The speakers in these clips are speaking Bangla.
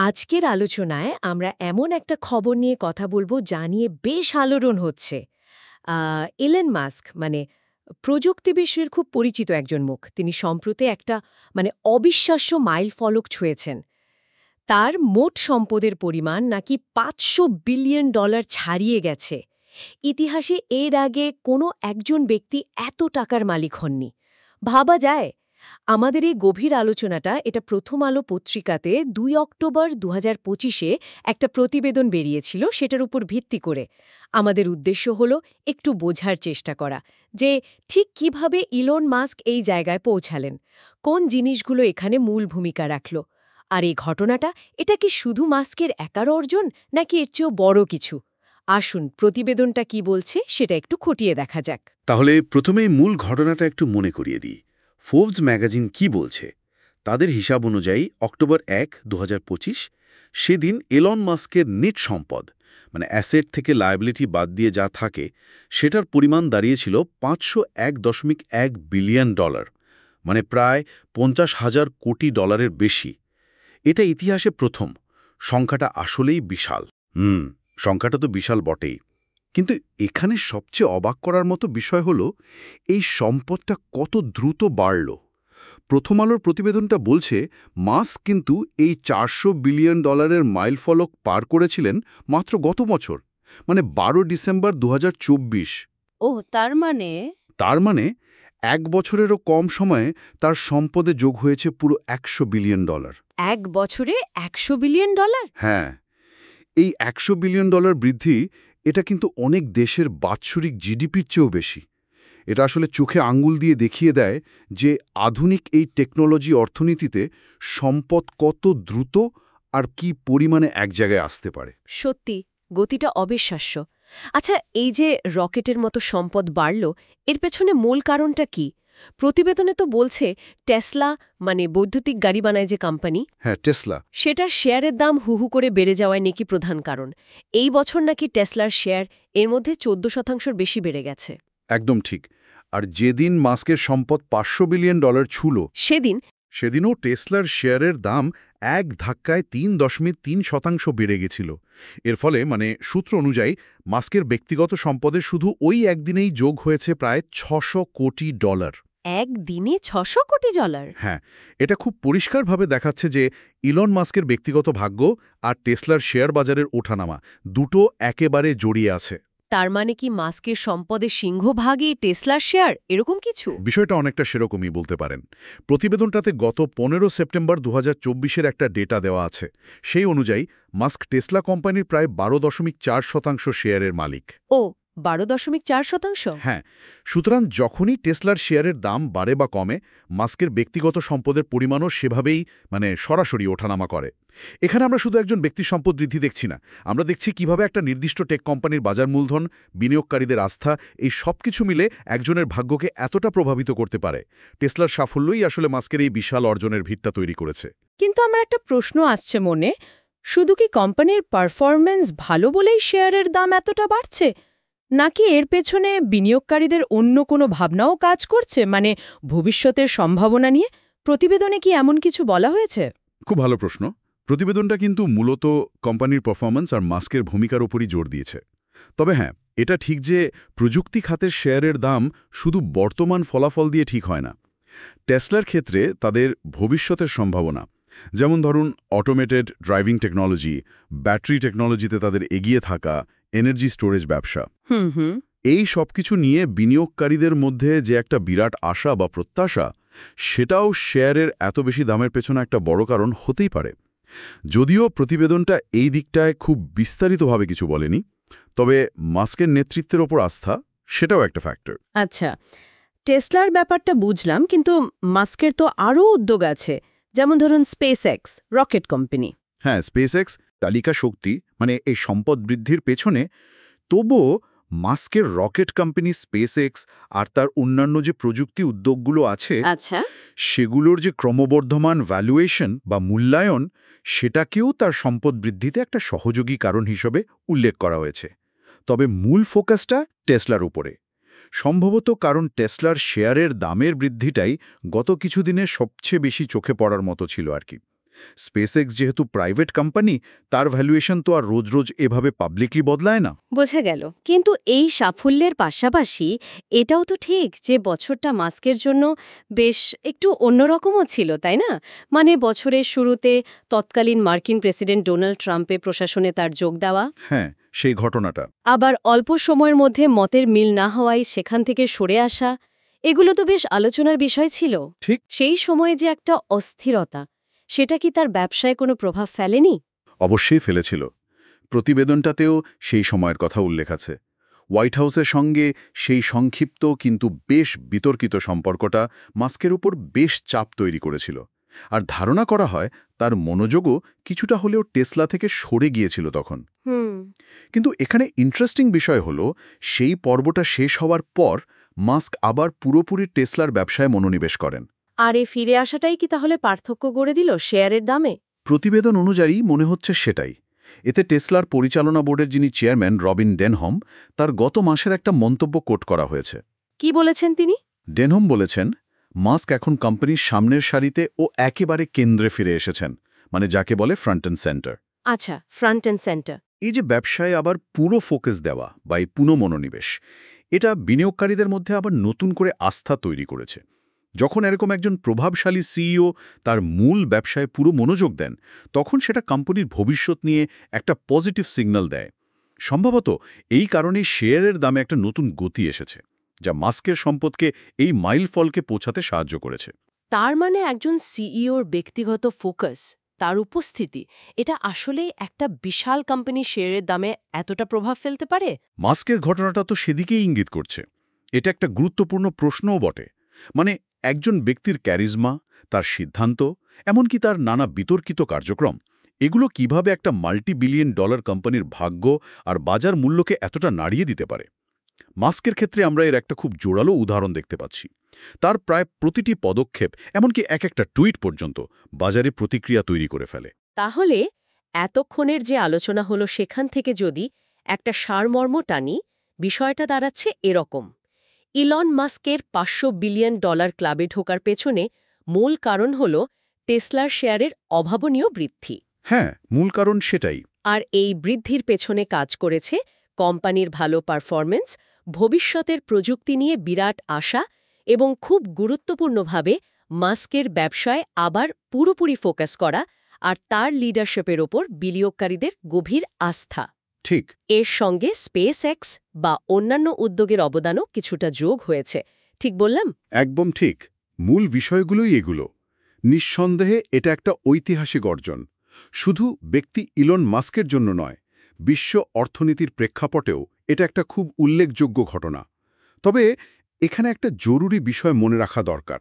আজকের আলোচনায় আমরা এমন একটা খবর নিয়ে কথা বলবো যা নিয়ে বেশ আলোড়ন হচ্ছে। ইলন মাস্ক প্রযুক্তি বিশ্বের খুব পরিচিত একজন মুখ। তিনি সম্প্রতি একটা অবিশ্বাস্য মাইলফলক ছুঁয়েছেন। তার মোট সম্পদের পরিমাণ নাকি $500 বিলিয়ন ছাড়িয়ে গেছে। ইতিহাসে এর আগে কোনো একজন ব্যক্তি এত টাকার মালিক হননি। ভাবা যায়? আমাদের এই গভীর আলোচনাটা এটা প্রথম আলো পত্রিকাতে ২ অক্টোবর ২০২৫-এ একটা প্রতিবেদন বেরিয়েছিল, সেটার উপর ভিত্তি করে। আমাদের উদ্দেশ্য হল একটু বোঝার চেষ্টা করা যে ঠিক কিভাবে ইলন মাস্ক এই জায়গায় পৌঁছালেন, কোন জিনিসগুলো এখানে মূল ভূমিকা রাখল। আর এই ঘটনাটা এটা কি শুধু মাস্কের একার অর্জন নাকি এর চেয়েও বড় কিছু? আসুন প্রতিবেদনটা কি বলছে সেটা একটু খতিয়ে দেখা যাক। তাহলে প্রথমেই মূল ঘটনাটা একটু মনে করিয়ে দিই। ফোর্বস ম্যাগাজিন কি বলছে? তাদের হিসাব অনুযায়ী অক্টোবর ১, ২০২৫ সেদিন এলন মাস্কের নেট সম্পদ অ্যাসেট থেকে লায়াবিলিটি বাদ দিয়ে যা থাকে সেটার পরিমাণ দাঁড়িয়েছিল $501.1 বিলিয়ন, প্রায় ৫০,০০০ কোটি ডলারের বেশি। এটা ইতিহাসে প্রথম। সংখ্যাটা আসলেই বিশাল। সংখ্যাটা তো বিশাল বটেই, কিন্তু এখানে সবচেয়ে অবাক করার মতো বিষয় হল এই সম্পদটা কত দ্রুত বাড়ল। প্রথম আলোর প্রতিবেদনটা বলছে মাস্ক কিন্তু এই $400 বিলিয়ন মাইলফলক পার করেছিলেন মাত্র গত বছর, ১২ ডিসেম্বর ২০২৪। ও তার মানে ১ বছরেরও কম সময়ে তার সম্পদে যোগ হয়েছে পুরো $100 বিলিয়ন। ১ বছরে $100 বিলিয়ন? হ্যাঁ, এই $100 বিলিয়ন বৃদ্ধি এটা কিন্তু অনেক দেশের বাৎসরিক জিডিপির চেয়েও বেশি। এটা আসলে চোখে আঙ্গুল দিয়ে দেখিয়ে দেয় যে আধুনিক এই টেকনোলজি অর্থনীতিতে সম্পদ কত দ্রুত আর কি পরিমাণে এক জায়গায় আসতে পারে। সত্যি, গতিটা অবিশ্বাস্য। আচ্ছা, এই যে রকেটের মতো সম্পদ বাড়ল, এর পেছনে মূল কারণটা কি? প্রতিবেদনে তো বলছে টেসলা, বৈদ্যুতিক গাড়ি বানায় যে কোম্পানি, হ্যাঁ টেসলা, সেটার শেয়ারের দাম হুহু করে বেড়ে যাওয়ায় নাকি প্রধান কারণ। এই বছর নাকি টেসলার শেয়ার এর মধ্যে 14% বেশি বেড়ে গেছে। একদম ঠিক। আর যেদিন মাস্কের সম্পদ $500 বিলিয়ন ছুঁল, সেদিনও টেসলার শেয়ারের দাম এক ধাক্কায় ৩.৩% বেড়ে গেছিল। এর ফলে সূত্র অনুযায়ী মাস্কের ব্যক্তিগত সম্পদের শুধু ওই একদিনেই যোগ হয়েছে প্রায় $৬০০ কোটি। একদিনে $৬০০ কোটি? হ্যাঁ, এটা খুব পরিষ্কারভাবে দেখাচ্ছে যে ইলন মাস্কের ব্যক্তিগত ভাগ্য আর টেসলার শেয়ার বাজারের ওঠানামা দুটো একেবারে জড়িয়ে আছে। তার মানে কি মাস্কের সম্পদের সিংহভাগই টেসলার শেয়ার, এরকম কিছু? বিষয়টা অনেকটা সেরকমই বলতে পারেন। প্রতিবেদনটাতে গত ১৫ সেপ্টেম্বর ২০২৪-এর একটা ডেটা দেওয়া আছে। সেই অনুযায়ী মাস্ক টেসলা কোম্পানির প্রায় ১২.৪% শেয়ারের মালিক। ও, ১২.৪%? হ্যাঁ, সুতরাং যখনই টেসলার শেয়ারের দাম বাড়ে বা কমে, মাস্কের ব্যক্তিগত সম্পদের পরিমাণও সেভাবেই সরাসরি ওঠানামা করে। এখানে আমরা শুধু একজন ব্যক্তির সম্পদ বৃদ্ধি দেখছি না, আমরা দেখছি কিভাবে একটা নির্দিষ্ট টেক কোম্পানির বাজার মূলধন, বিনিয়োগকারীদের আস্থা, এই সবকিছু মিলে একজনের ভাগ্যকে এতটা প্রভাবিত করতে পারে। টেসলার সাফল্যই আসলে মাস্কের এই বিশাল অর্জনের ভিতটা তৈরি করেছে। কিন্তু আমার একটা প্রশ্ন আসছে মনে, শুধু কি কোম্পানির পারফরম্যান্স ভালো বলেই শেয়ারের দাম এতটা বাড়ছে, নাকি এর পেছনে বিনিয়োগকারীদের অন্য কোনো ভাবনাও কাজ করছে, ভবিষ্যতের সম্ভাবনা নিয়ে? প্রতিবেদনে কি এমন কিছু বলা হয়েছে? খুব ভালো প্রশ্ন। প্রতিবেদনটা কিন্তু মূলত কোম্পানির পারফরম্যান্স আর মাস্কের ভূমিকার উপরই জোর দিয়েছে। তবে হ্যাঁ, এটা ঠিক যে প্রযুক্তি খাতের শেয়ারের দাম শুধু বর্তমান ফলাফল দিয়ে ঠিক হয় না। টেসলার ক্ষেত্রে তাদের ভবিষ্যতের সম্ভাবনা, যেমন ধরুন অটোমেটেড ড্রাইভিং টেকনোলজি, ব্যাটারি টেকনোলজিতে তাদের এগিয়ে থাকা, এনার্জি স্টোরেজ ব্যবসা, এই সবকিছু নিয়ে বিনিয়োগকারীদের মধ্যে যে একটা বিরাট আশা বা প্রত্যাশা, সেটাও শেয়ারের এত বেশি দামের পেছনে একটা বড় কারণ হতেই পারে। যদিও প্রতিবেদনটা এই দিকটায় খুব বিস্তারিতভাবে কিছু বলেনি, তবে মাস্কের নেতৃত্বের ওপর আস্থা সেটাও একটা ফ্যাক্টর। আচ্ছা, টেসলার ব্যাপারটা বুঝলাম, কিন্তু মাস্কের তো আরও উদ্যোগ আছে, যেমন ধরুন স্পেস এক্স রকেট কোম্পানি। হ্যাঁ, স্পেস এক্স তালিকা শক্তি এই সম্পদ বৃদ্ধির পেছনে। তবুও মাস্কের রকেট কোম্পানি স্পেস এক্স আর তার অন্যান্য যে প্রযুক্তি উদ্যোগগুলো আছে, সেগুলোর যে ক্রমবর্ধমান ভ্যালুয়েশন বা মূল্যায়ন, সেটাকেও তার সম্পদ বৃদ্ধিতে একটা সহযোগী কারণ হিসেবে উল্লেখ করা হয়েছে। তবে মূল ফোকাসটা টেসলার উপরে, সম্ভবত কারণ টেসলার শেয়ারের দামের বৃদ্ধিটাই গত কিছুদিনে সবচেয়ে বেশি চোখে পড়ার মতো ছিল আর কি। স্পেসএক্স যেহেতু প্রাইভেট কোম্পানি, তার ভ্যালুয়েশন তো আর রোজ রোজ এভাবে পাবলিকলি বদলায় না। বোঝা গেল। কিন্তু এই সাফল্যের পাশাপাশি এটাও তো ঠিক যে বছরটা মাস্কের জন্য বেশ একটু অন্যরকমও ছিল, তাই না? মানে বছরের শুরুতে তৎকালীন মার্কিন প্রেসিডেন্ট ডোনাল্ড ট্রাম্পের প্রশাসনে তার যোগ দেওয়া, হ্যাঁ, সেই ঘটনাটা। আবার অল্প সময়ের মধ্যে মতের মিল না হওয়ায় সেখান থেকে সরে আসা, এগুলো তো বেশ আলোচনার বিষয় ছিল। ঠিক। সেই সময়ে যে একটা অস্থিরতা, সেটা কি তার ব্যবসায় কোনো প্রভাব ফেলেনি? অবশ্যই ফেলেছিল। প্রতিবেদনটাতেও সেই সময়ের কথা উল্লেখ আছে। হোয়াইট হাউসের সঙ্গে সেই সংক্ষিপ্ত কিন্তু বেশ বিতর্কিত সম্পর্কটা মাস্কের উপর বেশ চাপ তৈরি করেছিল। আর ধারণা করা হয় তার মনোযোগও কিছুটা হলেও টেসলা থেকে সরে গিয়েছিল তখন। কিন্তু এখানে ইন্টারেস্টিং বিষয় হলো, সেই পর্বটা শেষ হওয়ার পর মাস্ক আবার পুরোপুরি টেসলার ব্যবসায় মনোনিবেশ করেন। আর এ ফিরে আসাটাই কি তাহলে পার্থক্য গড়ে দিল শেয়ারের দামে? প্রতিবেদন অনুযায়ী মনে হচ্ছে সেটাই। এতে টেসলার পরিচালনা বোর্ডের যিনি চেয়ারম্যান রবিন ডেনহম, তার গত মাসের একটা মন্তব্য কোট করা হয়েছে। কি বলেছেন তিনি? ডেনহম বলেছেন, মাস্ক এখন কোম্পানির সামনের সারিতে ও একেবারে কেন্দ্রে ফিরে এসেছেন, মানে যাকে বলে ফ্রন্ট অ্যান্ড সেন্টার। আচ্ছা, ফ্রন্ট অ্যান্ড সেন্টার। এই যে ব্যবসায় আবার পুরো ফোকাস দেওয়া বা এই পুনঃমনোনিবেশ, এটা বিনিয়োগকারীদের মধ্যে আবার নতুন করে আস্থা তৈরি করেছে। যখন এরকম একজন প্রভাবশালী সিইও তার মূল ব্যবসায় পুরো মনোযোগ দেন, তখন সেটা কোম্পানির ভবিষ্যৎ নিয়ে একটা পজিটিভ সিগন্যাল দেয়। সম্ভবত এই কারণেই শেয়ারের দামে একটা নতুন গতি এসেছে, যা মাস্কের সম্পদকে এই মাইলফলকে পৌঁছাতে সাহায্য করেছে। তার মানে একজন সিইওর ব্যক্তিগত ফোকাস, তার উপস্থিতি, এটা আসলেই একটা বিশাল কোম্পানির শেয়ারের দামে এতটা প্রভাব ফেলতে পারে? মাস্কের ঘটনাটা তো সেদিকেই ইঙ্গিত করছে। এটা একটা গুরুত্বপূর্ণ প্রশ্নও বটে। মানে একজন ব্যক্তির ক্যারিজমা, তার সিদ্ধান্ত, এমনকি তার নানা বিতর্কিত কার্যক্রম, এগুলো কিভাবে একটা মাল্টি-বিলিয়ন ডলার কোম্পানির ভাগ্য আর বাজার মূল্যকে এতটা নাড়িয়ে দিতে পারে। মাস্কের ক্ষেত্রে আমরা এর একটা খুব জোরালো উদাহরণ দেখতে পাচ্ছি। তার প্রায় প্রতিটি পদক্ষেপ, এমনকি একটা টুইট পর্যন্ত বাজারে প্রতিক্রিয়া তৈরি করে ফেলে। তাহলে এতক্ষণের যে আলোচনা হলো সেখান থেকে যদি একটা সারমর্ম টানি, বিষয়টা দাঁড়াচ্ছে এরকম: ইলন মাস্কের $500 বিলিয়ন ক্লাবে ঢোকার পেছনে মূল কারণ হল টেসলার শেয়ারের অভাবনীয় বৃদ্ধি। হ্যাঁ, মূল কারণ সেটাই। আর এই বৃদ্ধির পেছনে কাজ করেছে কোম্পানির ভালো পারফরম্যান্স, ভবিষ্যতের প্রযুক্তি নিয়ে বিরাট আশা এবং খুব গুরুত্বপূর্ণভাবে মাস্কের ব্যবসায় আবার পুরোপুরি ফোকাস করা আর তার লিডারশিপের ওপর বিনিয়োগকারীদের গভীর আস্থা। ঠিক। এর সঙ্গে স্পেসএক্স বা অন্যান্য উদ্যোগের অবদানও কিছুটা যোগ হয়েছে। ঠিক বললাম? একদম ঠিক। মূল বিষয়গুলোই এগুলো। নিঃসন্দেহে এটা একটা ঐতিহাসিক অর্জন। শুধু ব্যক্তি ইলন মাস্কের জন্য নয়, বিশ্ব অর্থনীতির প্রেক্ষাপটেও এটা একটা খুব উল্লেখযোগ্য ঘটনা। তবে এখানে একটা জরুরি বিষয় মনে রাখা দরকার।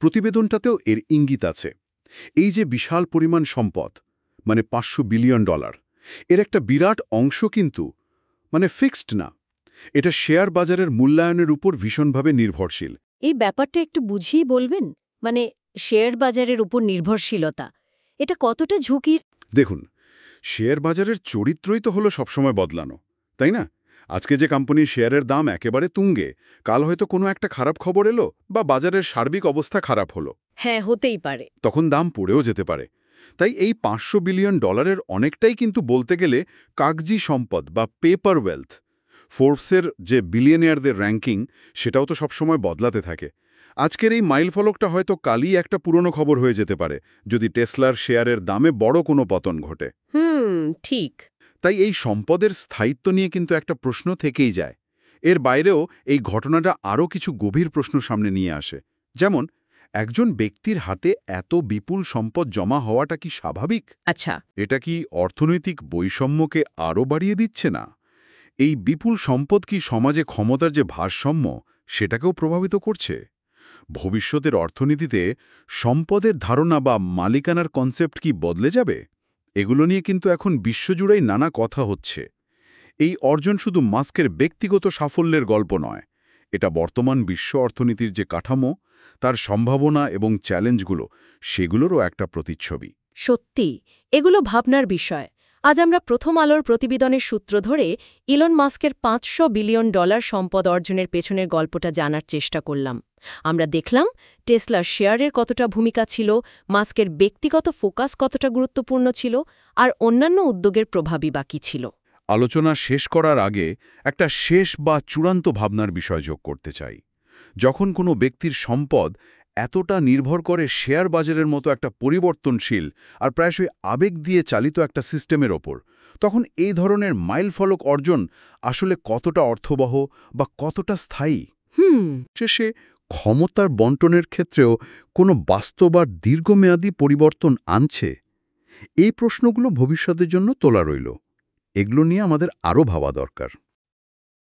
প্রতিবেদনটাতেও এর ইঙ্গিত আছে। এই যে বিশাল পরিমাণ সম্পদ, মানে $500 বিলিয়ন, এর একটা বিরাট অংশ কিন্তু ফিক্সড না। এটা শেয়ার বাজারের মূল্যায়নের উপর ভীষণভাবে নির্ভরশীল। এই ব্যাপারটা একটু বুঝিয়ে বলবেন? মানে শেয়ার বাজারের উপর নির্ভরশীলতা, এটা কতটা ঝুঁকির? দেখুন, শেয়ার বাজারের চরিত্রই তো হলো সবসময় বদলানো, তাই না? আজকে যে কোম্পানির শেয়ারের দাম একেবারে তুঙ্গে, কাল হয়তো কোনো একটা খারাপ খবর এলো বা বাজারের সার্বিক অবস্থা খারাপ হলো। হ্যাঁ, হতেই পারে। তখন দাম পড়েও যেতে পারে। তাই এই $500 বিলিয়ন অনেকটাই কিন্তু বলতে গেলে কাগজি সম্পদ বা পেপার ওয়েলথ। ফোর্বসের যে বিলিয়নিয়ারদের র্যাঙ্কিং, সেটাও তো সবসময় বদলাতে থাকে। আজকের এই মাইলফলকটা হয়তো কালই একটা পুরনো খবর হয়ে যেতে পারে, যদি টেসলার শেয়ারের দামে বড় কোনো পতন ঘটে। ঠিক। তাই এই সম্পদের স্থায়িত্ব নিয়ে কিন্তু একটা প্রশ্ন থেকেই যায়। এর বাইরেও এই ঘটনাটা আরও কিছু গভীর প্রশ্ন সামনে নিয়ে আসে। যেমন, একজন ব্যক্তির হাতে এত বিপুল সম্পদ জমা হওয়াটা কি স্বাভাবিক? আচ্ছা। এটা কি অর্থনৈতিক বৈষম্যকে আরও বাড়িয়ে দিচ্ছে না? এই বিপুল সম্পদ কি সমাজে ক্ষমতার যে ভারসাম্য, সেটাকেও প্রভাবিত করছে? ভবিষ্যতের অর্থনীতিতে সম্পদের ধারণা বা মালিকানার কনসেপ্ট কি বদলে যাবে? এগুলো নিয়ে কিন্তু এখন বিশ্বজুড়েই নানা কথা হচ্ছে। এই অর্জন শুধু মাস্কের ব্যক্তিগত সাফল্যের গল্প নয়, এটা বর্তমান বিশ্ব অর্থনীতির যে কাঠামো, তার সম্ভাবনা এবং চ্যালেঞ্জগুলো, সেগুলোরও একটা প্রতিচ্ছবি। সত্যি, এগুলো ভাবনার বিষয়। আজ আমরা প্রথম আলোর প্রতিবেদনের সূত্র ধরে ইলন মাস্কের $500 বিলিয়ন সম্পদ অর্জনের পেছনের গল্পটা জানার চেষ্টা করলাম। আমরা দেখলাম টেসলার শেয়ারের কতটা ভূমিকা ছিল, মাস্কের ব্যক্তিগত ফোকাস কতটা গুরুত্বপূর্ণ ছিল, আর অন্যান্য উদ্যোগের প্রভাবই বাকি ছিল। আলোচনা শেষ করার আগে একটা শেষ বা চূড়ান্ত ভাবনার বিষয় যোগ করতে চাই। যখন কোনো ব্যক্তির সম্পদ এতটা নির্ভর করে শেয়ার বাজারের মতো একটা পরিবর্তনশীল আর প্রায়শই আবেগ দিয়ে চালিত একটা সিস্টেমের ওপর, তখন এই ধরনের মাইলফলক অর্জন আসলে কতটা অর্থবহ বা কতটা স্থায়ী? শেষে ক্ষমতার বন্টনের ক্ষেত্রেও কোনো বাস্তব আর দীর্ঘমেয়াদী পরিবর্তন আনছে? এই প্রশ্নগুলো ভবিষ্যতের জন্য তোলা রইল। এগুলো নিয়ে আমাদের আরও ভাবা দরকার।